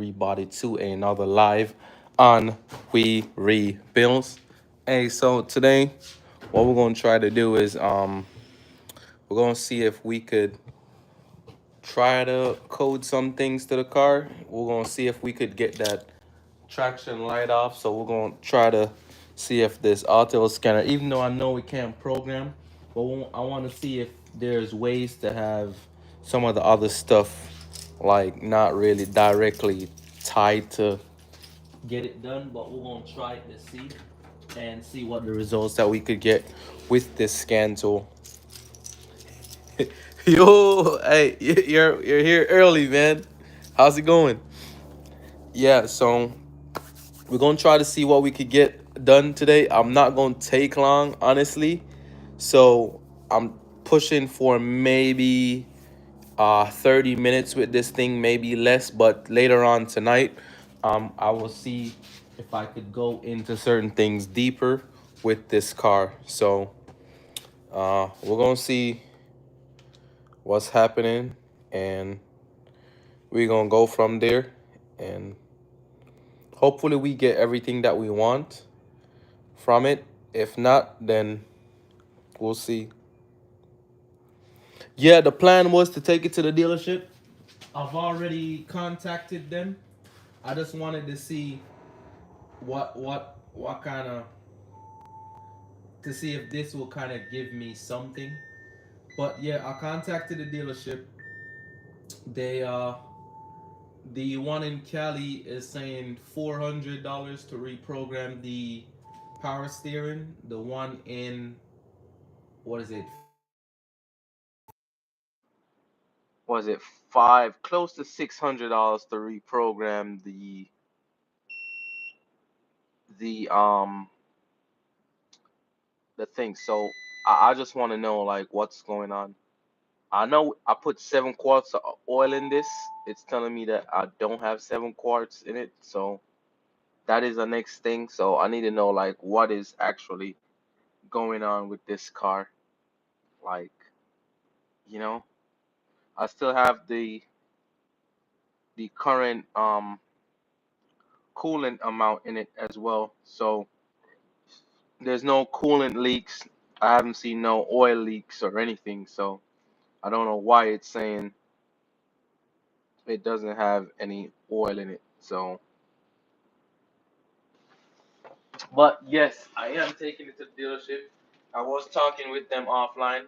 everybody to another live on Rebuildz. Hey, so today what we're gonna try to do is we're gonna see if we could try to code some things to the car. We're gonna see if we could get that traction light off. So we're gonna try to see if this auto scanner, even though I know we can't program, but I want to see if there's ways to have some of the other stuff like not really directly tied to get it done. But we're gonna try it to see and see what the results that we could get with this scan tool. Yo, hey, you're here early, man. How's it going? Yeah, so we're gonna try to see what we could get done today. I'm not gonna take long, honestly. So I'm pushing for maybe 30 minutes with this thing, maybe less, but later on tonight, I will see if I could go into certain things deeper with this car. So we're gonna see what's happening, and we're gonna go from there, and hopefully we get everything that we want from it. If not, then we'll see. Yeah, the plan was to take it to the dealership. I've already contacted them. I just wanted to see what kind of, to see if this will kind of give me something. But yeah, I contacted the dealership. They the one in Cali is saying $400 to reprogram the power steering. The one in, what is it? Was it five, close to $600 to reprogram the the thing. So I just want to know like what's going on. I know I put 7 quarts of oil in this. It's telling me that I don't have 7 quarts in it. So that is the next thing. So I need to know like what is actually going on with this car. Like, you know, I still have the current coolant amount in it as well. So there's no coolant leaks. I haven't seen no oil leaks or anything. So I don't know why it's saying it doesn't have any oil in it. So, but yes, I am taking it to the dealership. I was talking with them offline.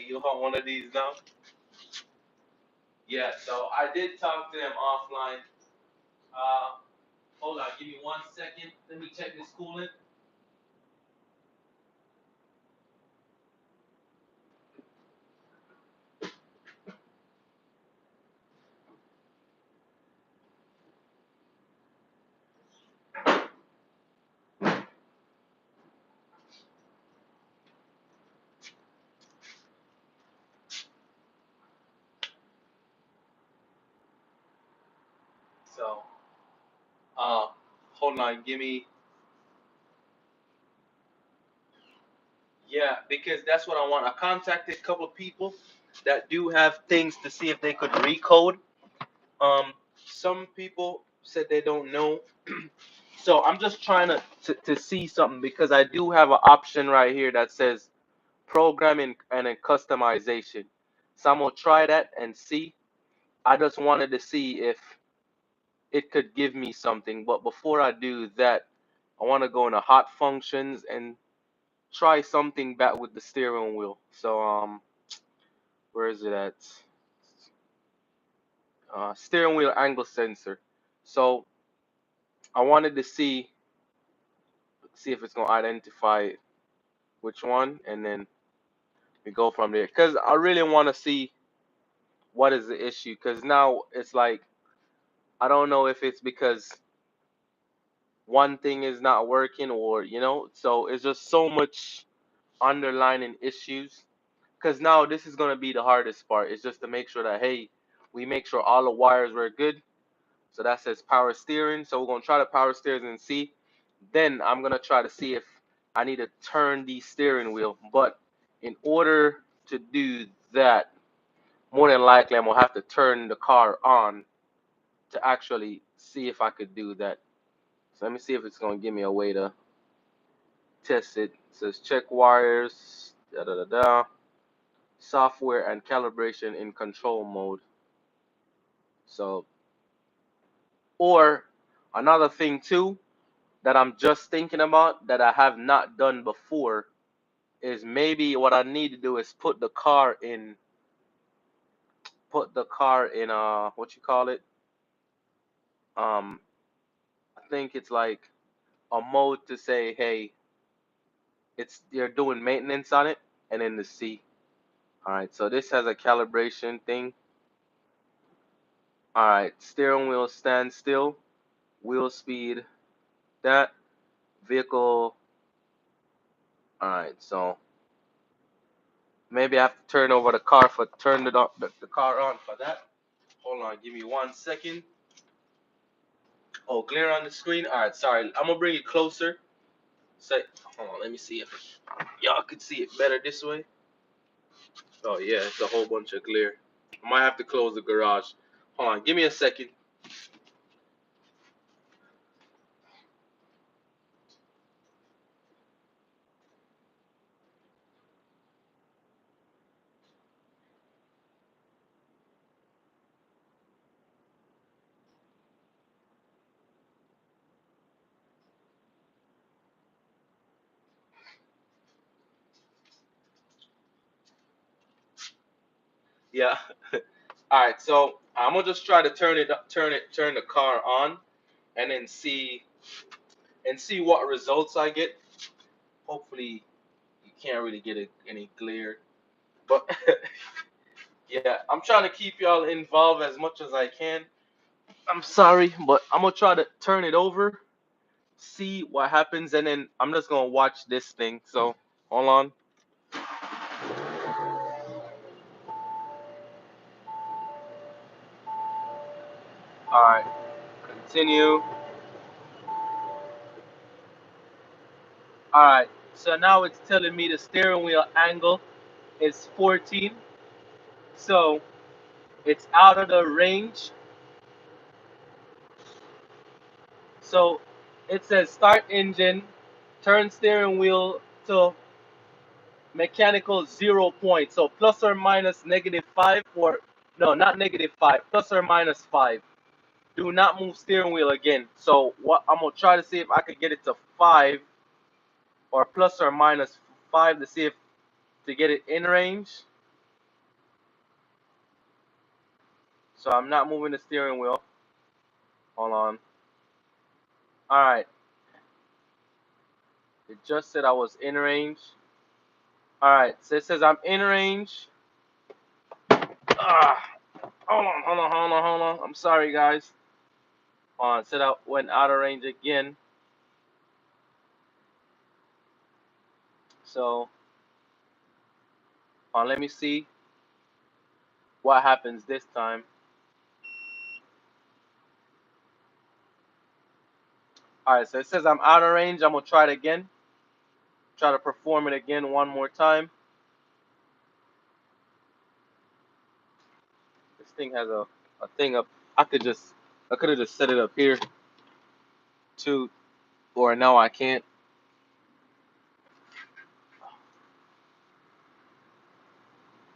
You want one of these now? Yeah, so I did talk to them offline. Uh, Hold on, give me 1 second. Let me check this coolant. So, uh, hold on, give me. Yeah, because that's what I want. I contacted a couple of people that do have things to see if they could recode. Um, some people said they don't know. So I'm just trying to see something because I do have an option right here that says programming and then customization. So I'm gonna try that and see. I just wanted to see if it could give me something. But before I do that, I want to go into hot functions and try something back with the steering wheel. So where is it at? Steering wheel angle sensor. So I wanted to see if it's gonna identify which one, and then we go from there. Cause I really want to see what is the issue. Cause now it's like I don't know if it's because one thing is not working or so it's just so much underlining issues. Because now this is going to be the hardest part. It's just to make sure that, hey, we make sure all the wires were good. So that says power steering. So we're going to try the power steering and see. Then I'm going to try to see if I need to turn the steering wheel. But in order to do that, more than likely I'm gonna have to turn the car on to actually see if I could do that. So let me see if it's gonna give me a way to test it. It says check wires, da da da da, software and calibration in control mode. So, or another thing too that I'm just thinking about that I have not done before is maybe what I need to do is put the car in what you call it? Um I think it's like a mode to say, hey, it's you're doing maintenance on it, and then the C. Alright, so this has a calibration thing. Alright, steering wheel stand still, wheel speed, that, vehicle. Alright, so maybe I have to turn over the car for turn the car on for that. Hold on, give me 1 second. Oh, glare on the screen. Alright, sorry. I'm gonna bring it closer. Say, hold on, let me see if y'all could see it better this way. Oh yeah, it's a whole bunch of glare. I might have to close the garage. Hold on, give me a second. Yeah. All right, so I'm gonna just try to turn the car on, and then see what results I get. Hopefully, you can't really get any glare, but yeah, I'm trying to keep y'all involved as much as I can. I'm sorry, but I'm gonna try to turn it over, see what happens, and then I'm just gonna watch this thing. So hold on. All right, continue. All right, so now it's telling me the steering wheel angle is 14. So it's out of the range. So it says start engine, turn steering wheel to mechanical 0 point. So plus or minus -5, or no, not -5, plus or -5. Do not move steering wheel again. So what I'm gonna try to see if I could get it to 5 or plus or -5 to see if to get it in range. So I'm not moving the steering wheel. Hold on. All right. It just said I was in range. All right. So it says I'm in range. Ah, hold on. I'm sorry, guys. Hold on. It said I went out of range again. So, let me see what happens this time. All right. So it says I'm out of range. I'm gonna try it again. Try to perform it again one more time. This thing has a thing up. I could have just set it up here too, or no, I can't.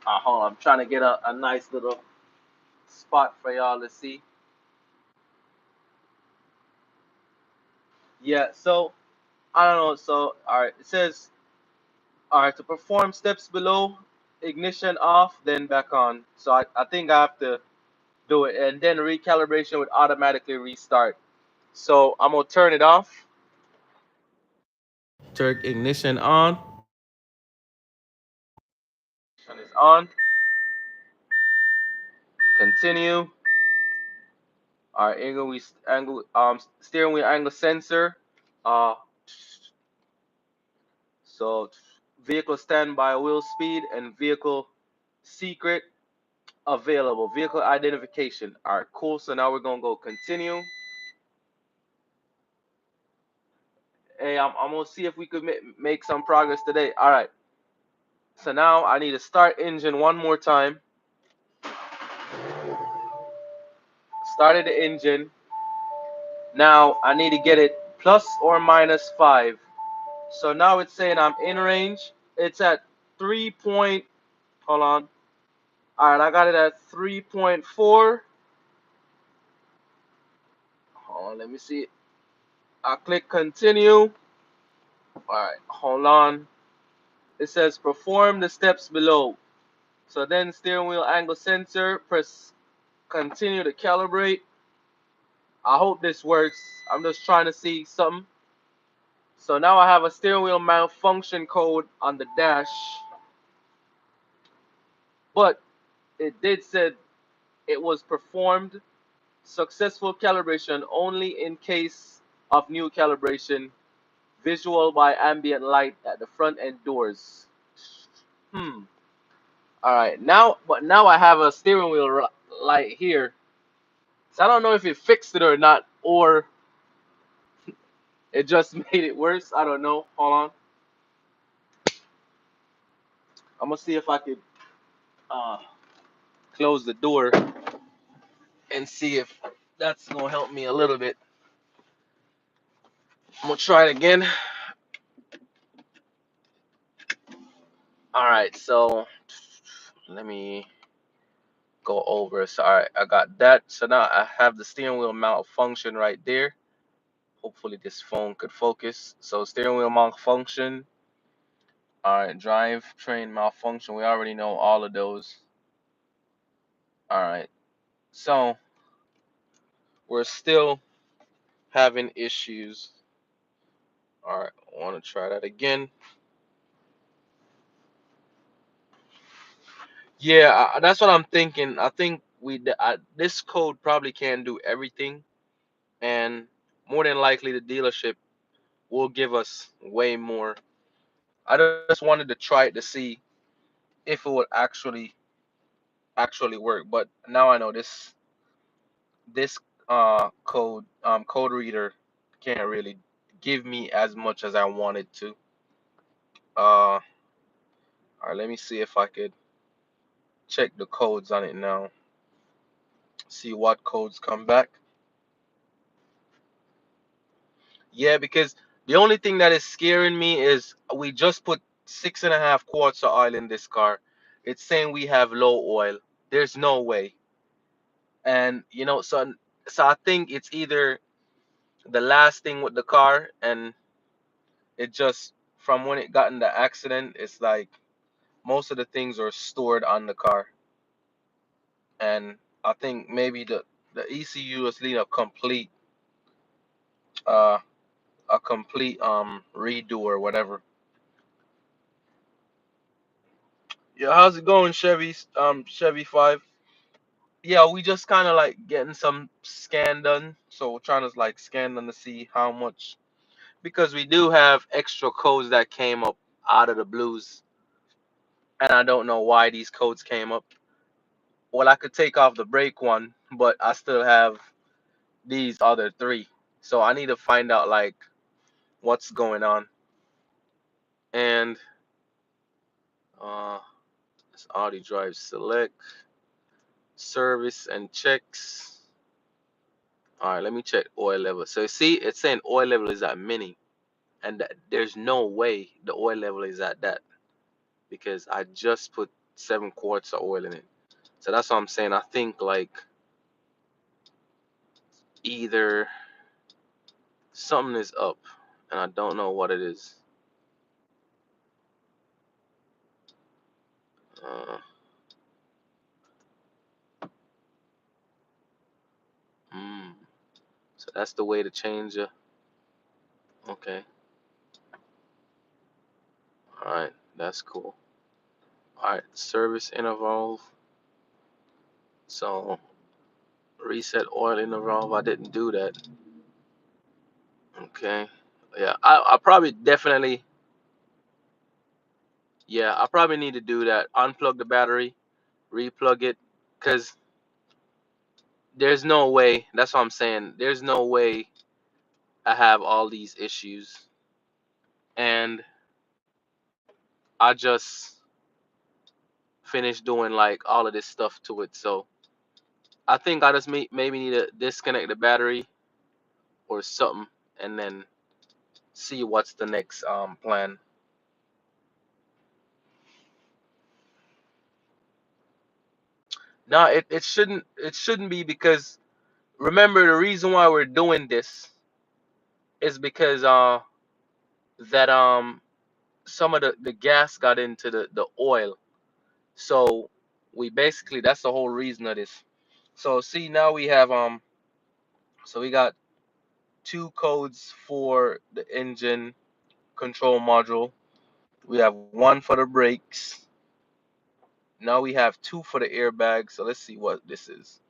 Hold on. I'm trying to get a nice little spot for y'all to see. Yeah. So I don't know. So all right. It says all right to perform steps below, ignition off, then back on. So I think I have to do it, and then recalibration would automatically restart. So I'm gonna turn it off. Turn ignition on. Ignition is on. Continue. Our steering wheel angle sensor. Uh, so vehicle standby wheel speed and vehicle secret available. Vehicle identification. All right, cool. So now we're gonna go continue. Hey, I'm gonna see if we could make some progress today. All right. So now I need to start engine one more time. Started the engine. Now I need to get it plus or minus 5. So now it's saying I'm in range. It's at 3 point, hold on. All right, I got it at 3.4. Hold on, let me see. I click continue. All right, hold on. It says perform the steps below. So then steering wheel angle sensor, press continue to calibrate. I hope this works. I'm just trying to see something. So now I have a steering wheel malfunction code on the dash, but it did say it was performed successful calibration only in case of new calibration, visual by ambient light at the front end doors. Hmm. All right. Now I have a steering wheel light here. So I don't know if it fixed it or not, or it just made it worse. I don't know. Hold on. I'm gonna see if I could uh, close the door and see if that's gonna help me a little bit. I'm gonna try it again. All right. So let me go over. So all right, I got that. So now I have the steering wheel malfunction right there. Hopefully this phone could focus. So steering wheel malfunction. All right, drive train malfunction. We already know all of those. All right. So we're still having issues. All right, I want to try that again. Yeah, that's what I'm thinking. I think this code probably can do everything, and more than likely the dealership will give us way more. I just wanted to try it to see if it would actually work. But now I know this code reader can't really give me as much as I wanted to. All right, let me see if I could check the codes on it now. See what codes come back. Yeah, because the only thing that is scaring me is we just put 6.5 quarts of oil in this car. It's saying we have low oil. There's no way. And so I think it's either the last thing with the car, and it just from when it got in the accident, it's like most of the things are stored on the car. And I think maybe the ECU is need uh a complete redo or whatever. Yeah, how's it going, Chevy 5? Yeah, we just kind of like getting some scan done. So we're trying to like scan them to see how much, because we do have extra codes that came up out of the blues, and I don't know why these codes came up. Well, I could take off the brake one, but I still have these other three. So I need to find out like what's going on. And uh this Audi drive select service and checks. All right, let me check oil level. So see, it's saying oil level is at mini, and there's no way the oil level is at that because I just put 7 quarts of oil in it. So that's what I'm saying. I think like either something is up, and I don't know what it is. Uh, mm, so that's the way to change it. Okay. All right, that's cool. All right, service interval. So reset oil interval. I didn't do that. Okay. Yeah, I probably definitely. Yeah, I probably need to do that. Unplug the battery, replug it, cause there's no way. That's what I'm saying. There's no way I have all these issues, and I just finished doing like all of this stuff to it. So I think I just maybe need to disconnect the battery or something, and then see what's the next plan. No, it shouldn't be, because remember the reason why we're doing this is because that some of the gas got into the oil. So we basically, that's the whole reason of this. So see, now we have so we got two codes for the engine control module. We have one for the brakes. Now we have two for the airbag. So let's see what this is.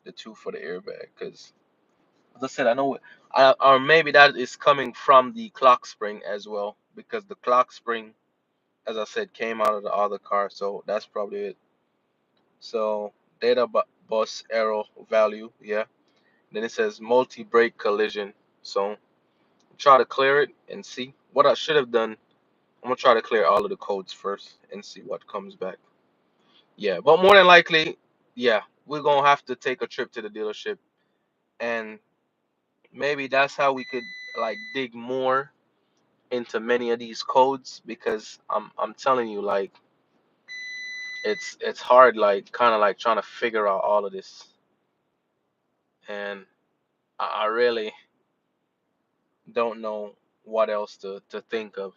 The two for the airbag, because as I said, I know, or maybe that is coming from the clock spring as well, because the clock spring, as I said, came out of the other car. So that's probably it. So data bus error value, yeah. Then it says multi brake collision. So try to clear it and see what I should have done. I'm gonna try to clear all of the codes first and see what comes back. Yeah, but more than likely, yeah, we're gonna have to take a trip to the dealership, and maybe that's how we could like dig more into many of these codes, because I'm telling you, like, it's hard, like kind of like trying to figure out all of this, and I really don't know what else to think of.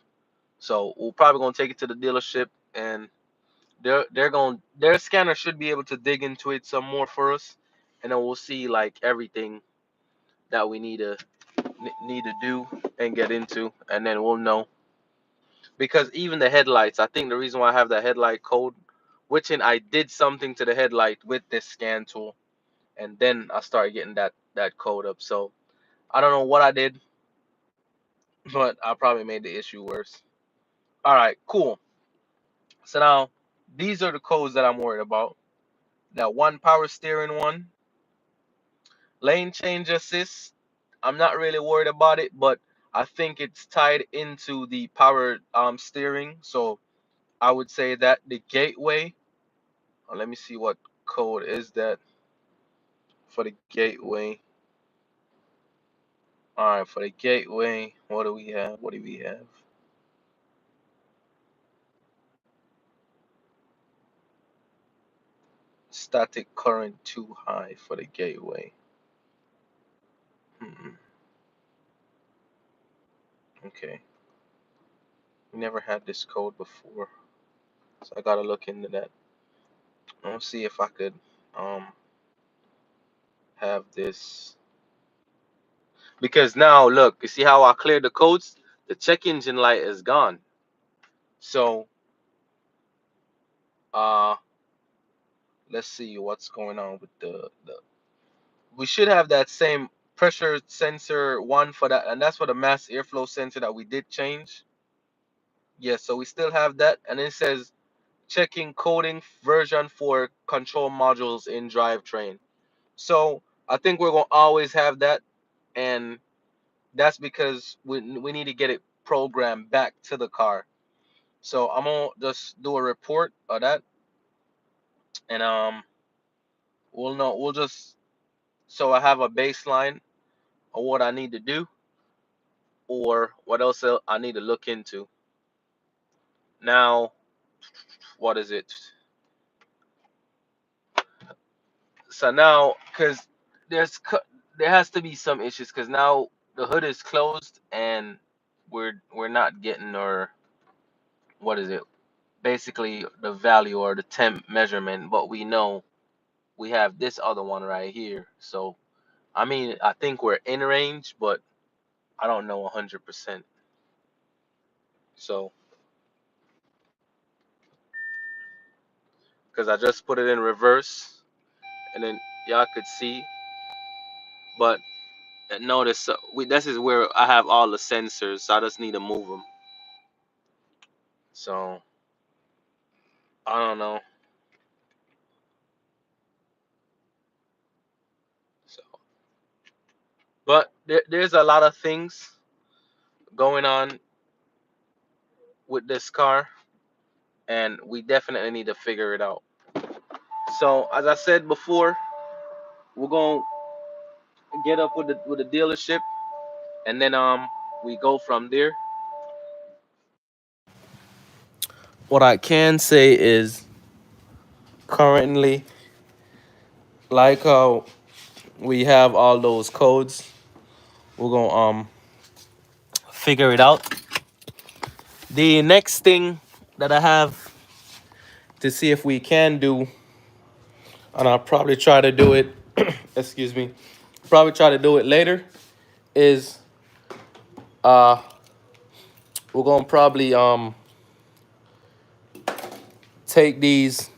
So we're probably gonna take it to the dealership, and their scanner should be able to dig into it some more for us, and then we'll see like everything that we need to do and get into, and then we'll know. Because even the headlights, I think the reason why I have that headlight code, which in I did something to the headlight with this scan tool, and then I started getting that code up. So I don't know what I did, but I probably made the issue worse. All right, cool. So now these are the codes that I'm worried about. That one power steering one, lane change assist. I'm not really worried about it, but I think it's tied into the power steering. So I would say that the gateway. Let me see what code is that for the gateway. All right, for the gateway, what do we have? What do we have? Static current too high for the gateway. Hmm. Okay, we never had this code before, so I gotta look into that. Let's see if I could um have this, because now look, you see how I cleared the codes? The check engine light is gone. So uh let's see what's going on with the we should have that same pressure sensor one for that, and that's for the mass airflow sensor that we did change. Yeah, so we still have that, and it says checking coding version for control modules in drivetrain. So I think we're gonna always have that, and that's because we need to get it programmed back to the car. So I'm gonna just do a report of that, and we'll know. We'll just, so I have a baseline of what I need to do, or what else I need to look into. Now, what is it? So now, because there has to be some issues, because now the hood is closed, and we're not getting our, what is it? Basically the value or the temp measurement, but we know we have this other one right here. So I mean, I think we're in range, but I don't know 100%. So because I just put it in reverse, and then y'all could see, but notice this is where I have all the sensors, so I just need to move them. So I don't know. So, but there's a lot of things going on with this car, and we definitely need to figure it out. So as I said before, we're gonna get up with the dealership, and then we go from there. What I can say is currently, like we have all those codes, we're gonna figure it out. The next thing that I have to see if we can do, and I'll probably try to do it, excuse me, probably try to do it later, is uh we're gonna probably take these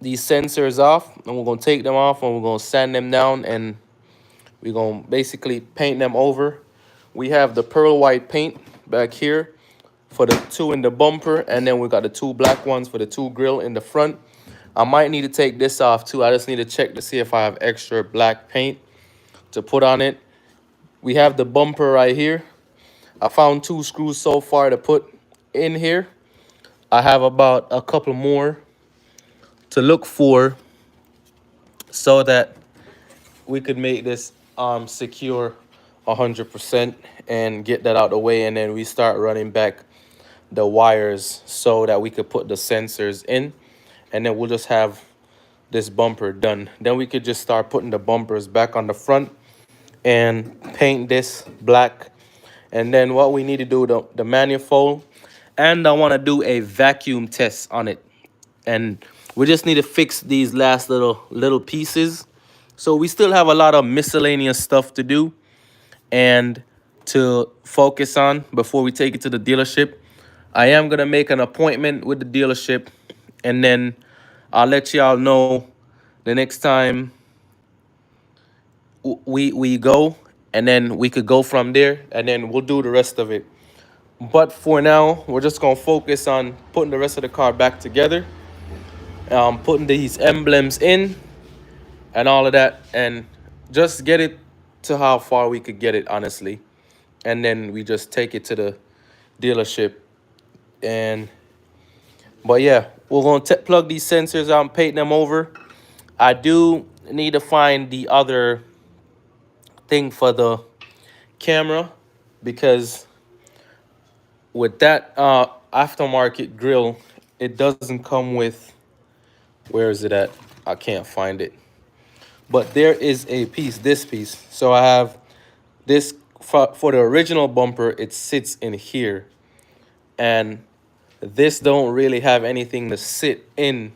sensors off, and we're gonna take them off, and we're gonna sand them down, and we're gonna basically paint them over. We have the pearl white paint back here for the two in the bumper, and then we got the two black ones for the two grill in the front. I might need to take this off too. I just need to check to see if I have extra black paint to put on it. We have the bumper right here. I found two screws so far to put in here. I have about a couple more to look for so that we could make this secure 100% and get that out the way, and then we start running back the wires so that we could put the sensors in, and then we'll just have this bumper done. Then we could just start putting the bumpers back on the front and paint this black. And then what we need to do, the manifold, and I want to do a vacuum test on it, and we just need to fix these last little pieces. So we still have a lot of miscellaneous stuff to do and to focus on before we take it to the dealership. I am gonna make an appointment with the dealership, and then I'll let y'all know the next time we go, and then we could go from there, and then we'll do the rest of it. But for now, we're just gonna focus on putting the rest of the car back together, putting these emblems in, and all of that, and just get it to how far we could get it, honestly. And then we just take it to the dealership. And but yeah, we're gonna plug these sensors out and paint them over. I do need to find the other thing for the camera, because with that aftermarket grill, it doesn't come with, where is it at? I can't find it. But there is a piece, this piece. So I have this for the original bumper, it sits in here. And this don't really have anything to sit in,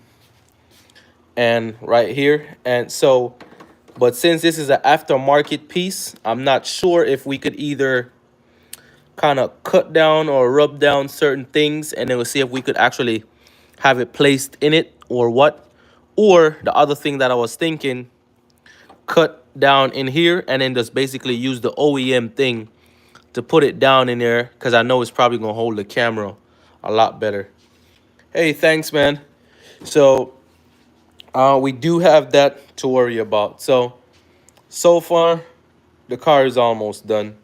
and right here. And so, but since this is an aftermarket piece, I'm not sure if we could either kind of cut down or rub down certain things, and then we'll see if we could actually have it placed in it or what. Or the other thing that I was thinking, cut down in here and then just basically use the OEM thing to put it down in there, because I know it's probably gonna hold the camera a lot better. Hey, thanks, man. So we do have that to worry about. So far the car is almost done.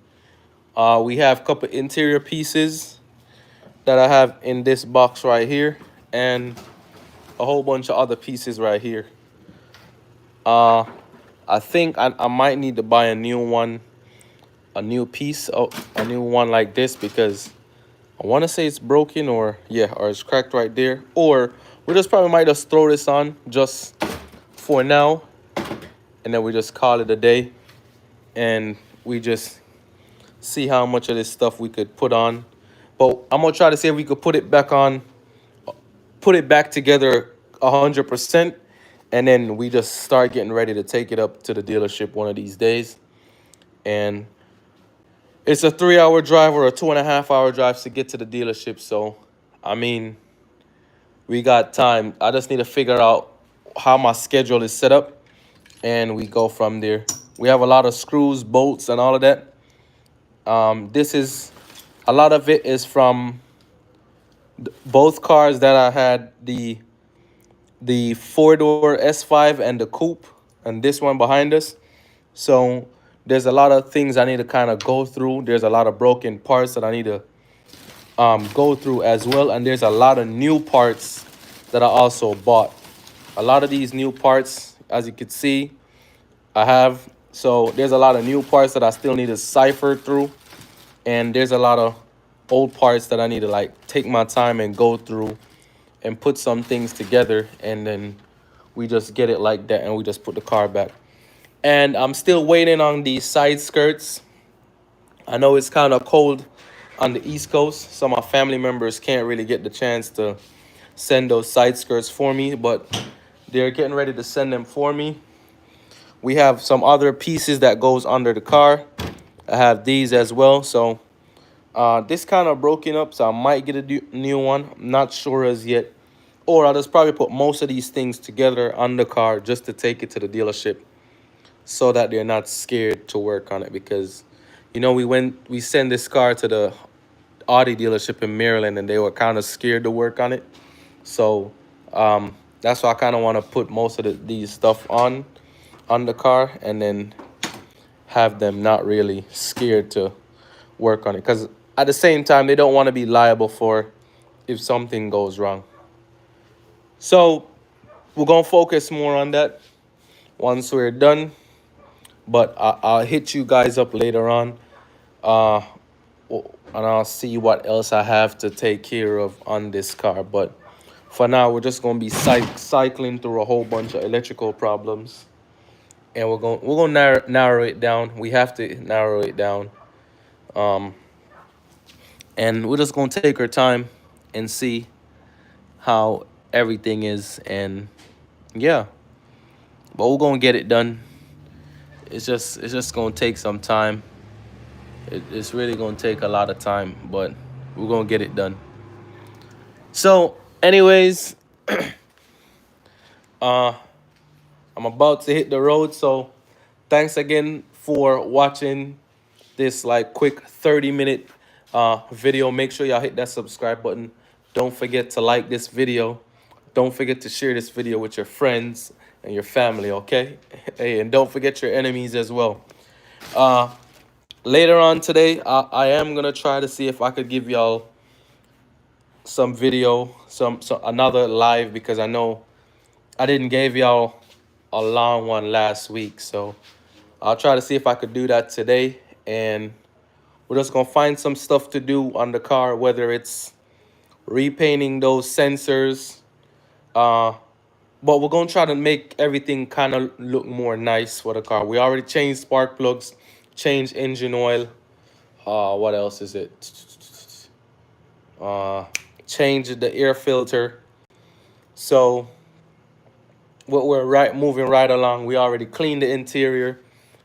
We have a couple interior pieces that I have in this box right here, and a whole bunch of other pieces right here. I think I might need to buy a new one, a new piece, a new one like this, because I want to say it's broken, or yeah, or it's cracked right there. Or we just probably might just throw this on just for now, and then we just call it a day, and we just see how much of this stuff we could put on. But I'm gonna try to see if we could put it back on, put it back together 100%, and then we just start getting ready to take it up to the dealership one of these days. And it's a 3-hour drive or a 2.5-hour drive to get to the dealership. So, I mean, we got time. I just need to figure out how my schedule is set up, and we go from there. We have a lot of screws, bolts, and all of that. This is, a lot of it is from both cars that I had, the 4-door S5 and the coupe, and this one behind us. So there's a lot of things I need to kind of go through. There's a lot of broken parts that I need to go through as well. And there's a lot of new parts that I also bought. A lot of these new parts, as you can see, I have. So there's a lot of new parts that I still need to cipher through, and there's a lot of old parts that I need to like take my time and go through and put some things together, and then we just get it like that, and we just put the car back. And I'm still waiting on the side skirts. I know it's kind of cold on the East Coast, so my family members can't really get the chance to send those side skirts for me, but they're getting ready to send them for me. We have some other pieces that goes under the car. I have these as well. So this kind of broken up, so I might get a new one. I'm not sure as yet. Or I'll just probably put most of these things together on the car just to take it to the dealership so that they're not scared to work on it. Because, you know, we send this car to the Audi dealership in Maryland, and they were kind of scared to work on it. So that's why I kind of want to put most of these stuff on the car, and then have them not really scared to work on it, because at the same time they don't want to be liable for if something goes wrong. So we're gonna focus more on that once we're done, but I'll hit you guys up later on, uh and I'll see what else I have to take care of on this car. But for now, we're just gonna be cycling through a whole bunch of electrical problems, and we're gonna narrow it down. We have to narrow it down, and we're just gonna take our time and see how everything is. And yeah, but we're gonna get it done. It's just gonna take some time. It's really gonna take a lot of time, but we're gonna get it done. So, anyways, uh, I'm about to hit the road. So, thanks again for watching this like quick 30-minute video. Make sure y'all hit that subscribe button. Don't forget to like this video. Don't forget to share this video with your friends and your family, okay? Hey, and don't forget your enemies as well. Later on today, I am gonna try to see if I could give y'all some video, some another live, because I know I didn't give y'all a long one last week. So I'll try to see if I could do that today, and we're just gonna find some stuff to do on the car, whether it's repainting those sensors, but we're gonna try to make everything kind of look more nice for the car. We already changed spark plugs, changed engine oil. What else is it? Changed the air filter. So we're moving right along. We already cleaned the interior.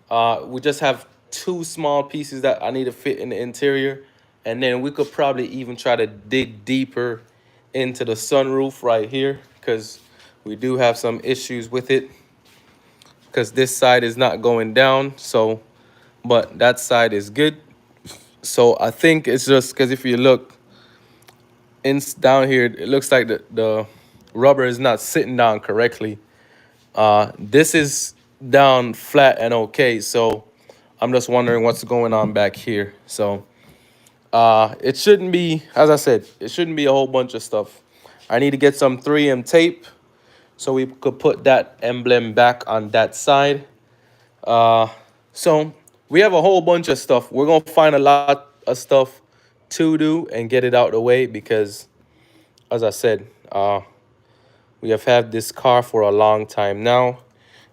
We just have two small pieces that I need to fit in the interior, and then we could probably even try to dig deeper into the sunroof right here, because we do have some issues with it, because this side is not going down. So but that side is good. So I think it's just because if you look down here, it looks like the rubber is not sitting down correctly. This is down flat and okay. So I'm just wondering what's going on back here. So it shouldn't be, as I said, it shouldn't be a whole bunch of stuff. I need to get some 3M tape so we could put that emblem back on that side. So we have a whole bunch of stuff. We're gonna find a lot of stuff to do and get it out of the way, because as I said, we have had this car for a long time now,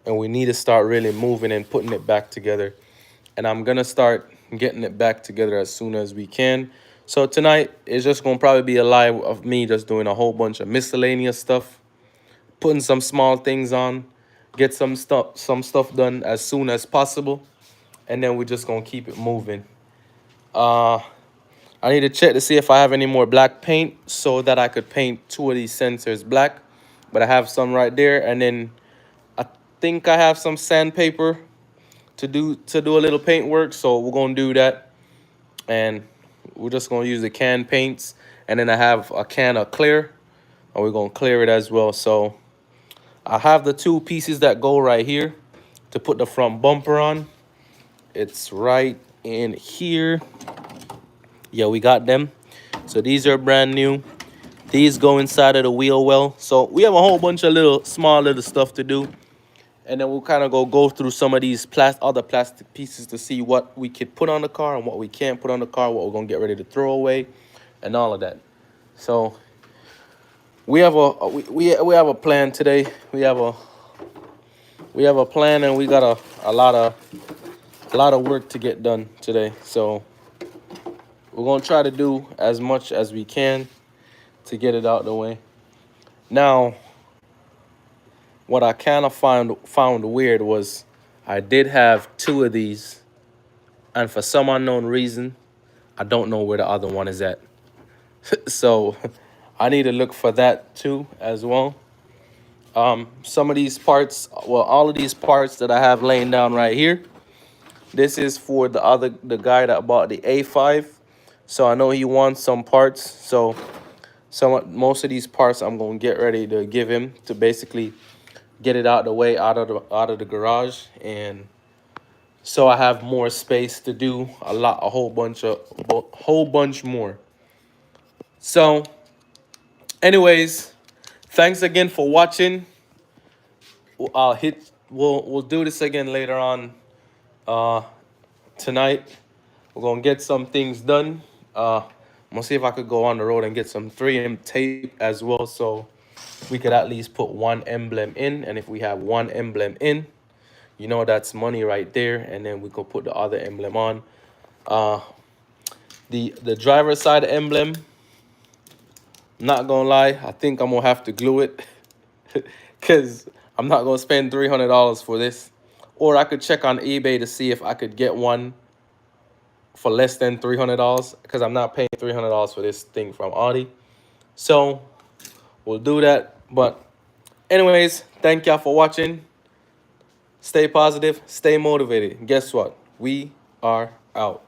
and we need to start really moving and putting it back together. And I'm gonna start getting it back together as soon as we can. So tonight is just gonna probably be a live of me just doing a whole bunch of miscellaneous stuff, putting some small things on, get some stuff done as soon as possible, and then we're just gonna keep it moving. I need to check to see if I have any more black paint so that I could paint two of these sensors black, but I have some right there. And then I think I have some sandpaper to do a little paint work, so we're gonna do that, and we're just gonna use the can paints. And then I have a can of clear, and we're gonna clear it as well. So I have the two pieces that go right here to put the front bumper on. It's right in here. Yeah, we got them. So these are brand new. These go inside of the wheel well. So we have a whole bunch of small little stuff to do. and then we'll kind of go through some of these other plastic pieces to see what we could put on the car and what we can't put on the car, what we're gonna get ready to throw away, and all of that. So we have we have a plan today. We have a plan, and we got a lot of work to get done today. So we're gonna try to do as much as we can to get it out the way. Now, what I kind of found weird was I did have two of these, and for some unknown reason, I don't know where the other one is at. So I need to look for that too as well. Some of these parts, well, all of these parts that I have laying down right here, this is for the guy that bought the A5. So I know he wants some parts. So most of these parts I'm gonna get ready to give him to basically get it out the way, out of the garage, and so I have more space to do a whole bunch more. So anyways, thanks again for watching. We'll do this again later on tonight. We're gonna get some things done. I'm gonna see if I could go on the road and get some 3M tape as well, so we could at least put one emblem in. And if we have one emblem in, you know that's money right there. And then we could put the other emblem on. The driver's side emblem, not gonna lie, I think I'm gonna have to glue it because I'm not gonna spend $300 for this. Or I could check on eBay to see if I could get one for less than $300, because I'm not paying $300 for this thing from Audi. So we'll do that. But anyways, thank y'all for watching. Stay positive, stay motivated. Guess what? We are out.